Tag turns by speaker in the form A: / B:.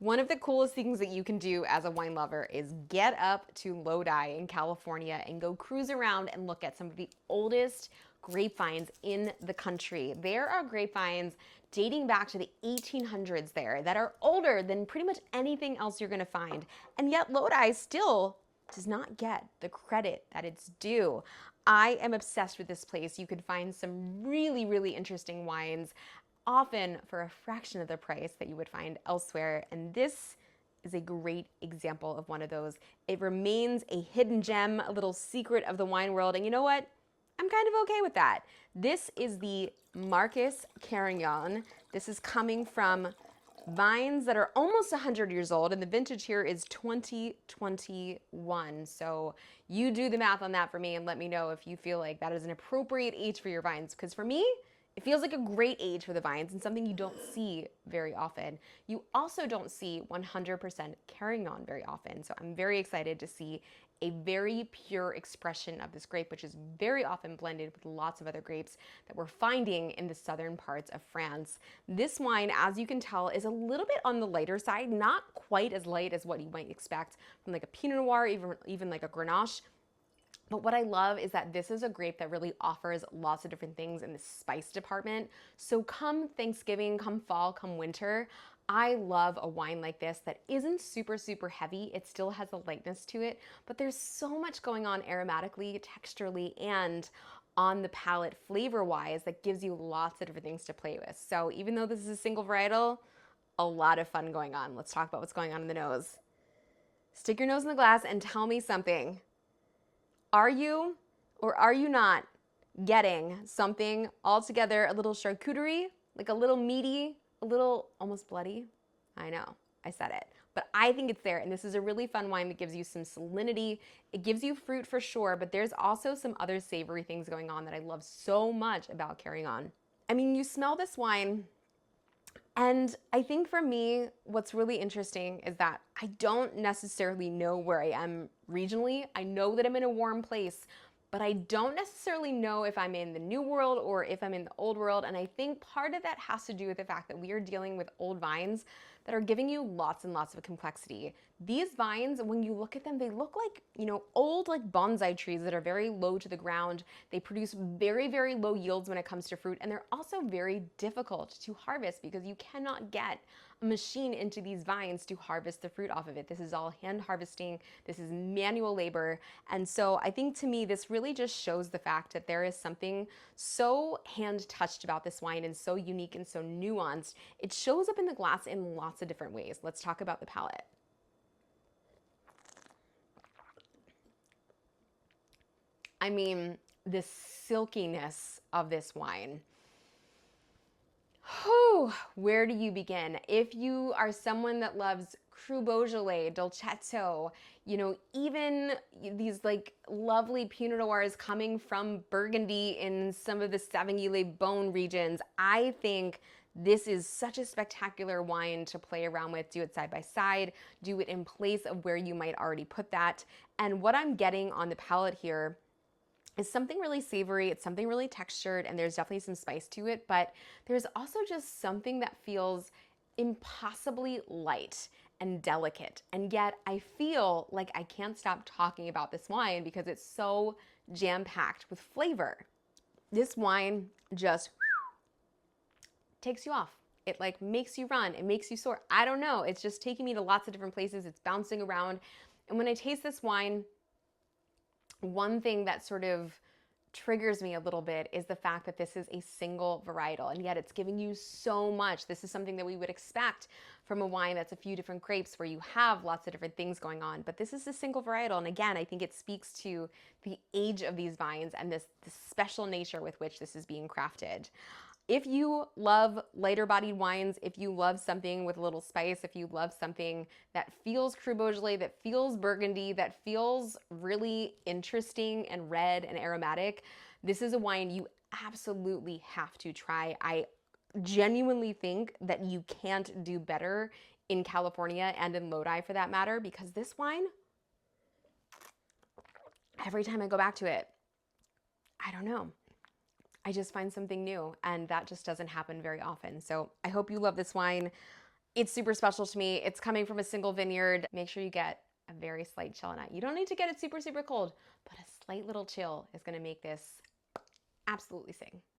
A: One of the coolest things that you can do as a wine lover is get up to Lodi in California and go cruise around and look at some of the oldest grapevines in the country. There are grapevines dating back to the 1800s there that are older than pretty much anything else you're going to find. And yet Lodi still does not get the credit that it's due. I am obsessed with this place. You can find some really, really interesting wines, often for a fraction of the price that you would find elsewhere. And this is a great example of one of those. It remains a hidden gem, a little secret of the wine world. And you know what? I'm kind of okay with that. This is the Markus Carignane. This is coming from vines that are almost 100 years old, and the vintage here is 2021. So you do the math on that for me and let me know if you feel like that is an appropriate age for your vines, because for me, it feels like a great age for the vines and something you don't see very often. You also don't see 100% Carignan very often. So I'm very excited to see a very pure expression of this grape, which is very often blended with lots of other grapes that we're finding in the southern parts of France. This wine, as you can tell, is a little bit on the lighter side, not quite as light as what you might expect from like a Pinot Noir, even like a Grenache. But what I love is that this is a grape that really offers lots of different things in the spice department. So come Thanksgiving, come fall, come winter, I love a wine like this that isn't super, super heavy. It still has a lightness to it, but there's so much going on aromatically, texturally, and on the palate flavor-wise that gives you lots of different things to play with. So even though this is a single varietal, a lot of fun going on. Let's talk about what's going on in the nose. Stick your nose in the glass and tell me something. Are you or are you not getting something altogether a little charcuterie, like a little meaty, a little almost bloody? I know, I said it, but I think it's there. And this is a really fun wine that gives you some salinity. It gives you fruit for sure, but there's also some other savory things going on that I love so much about Carignane. I mean, you smell this wine, and I think for me, what's really interesting is that I don't necessarily know where I am regionally. I know that I'm in a warm place, but I don't necessarily know if I'm in the new world or if I'm in the old world. And I think part of that has to do with the fact that we are dealing with old vines that are giving you lots and lots of complexity. These vines, when you look at them, they look like, old like bonsai trees that are very low to the ground. They produce very, very low yields when it comes to fruit. And they're also very difficult to harvest because you cannot get a machine into these vines to harvest the fruit off of it. This is all hand harvesting. This is manual labor. And so I think to me, this really just shows the fact that there is something so hand touched about this wine and so unique and so nuanced. It shows up in the glass in lots of different ways. Let's talk about the palate. I mean, the silkiness of this wine. Where do you begin? If you are someone that loves Cru Beaujolais, Dolcetto, even these like lovely Pinot Noirs coming from Burgundy in some of the Sauvigny-les-Beaune regions, I think this is such a spectacular wine to play around with. Do it side by side, do it in place of where you might already put that. And what I'm getting on the palate here is something really savory, it's something really textured, and there's definitely some spice to it, but there's also just something that feels impossibly light and delicate. And yet I feel like I can't stop talking about this wine because it's so jam-packed with flavor. This wine just takes you off. It like makes you run, it makes you soar. I don't know, it's just taking me to lots of different places, it's bouncing around. And when I taste this wine, one thing that sort of triggers me a little bit is the fact that this is a single varietal, and yet it's giving you so much. This is something that we would expect from a wine that's a few different grapes where you have lots of different things going on, but this is a single varietal. And again, I think it speaks to the age of these vines and this special nature with which this is being crafted. If you love lighter bodied wines, if you love something with a little spice, if you love something that feels Cru Beaujolais, that feels Burgundy, that feels really interesting and red and aromatic, this is a wine you absolutely have to try. I genuinely think that you can't do better in California and in Lodi for that matter, because this wine, every time I go back to it, I don't know, I just find something new, and that just doesn't happen very often. So I hope you love this wine. It's super special to me. It's coming from a single vineyard. Make sure you get a very slight chill on it. You don't need to get it super, super cold, but a slight little chill is gonna make this absolutely sing.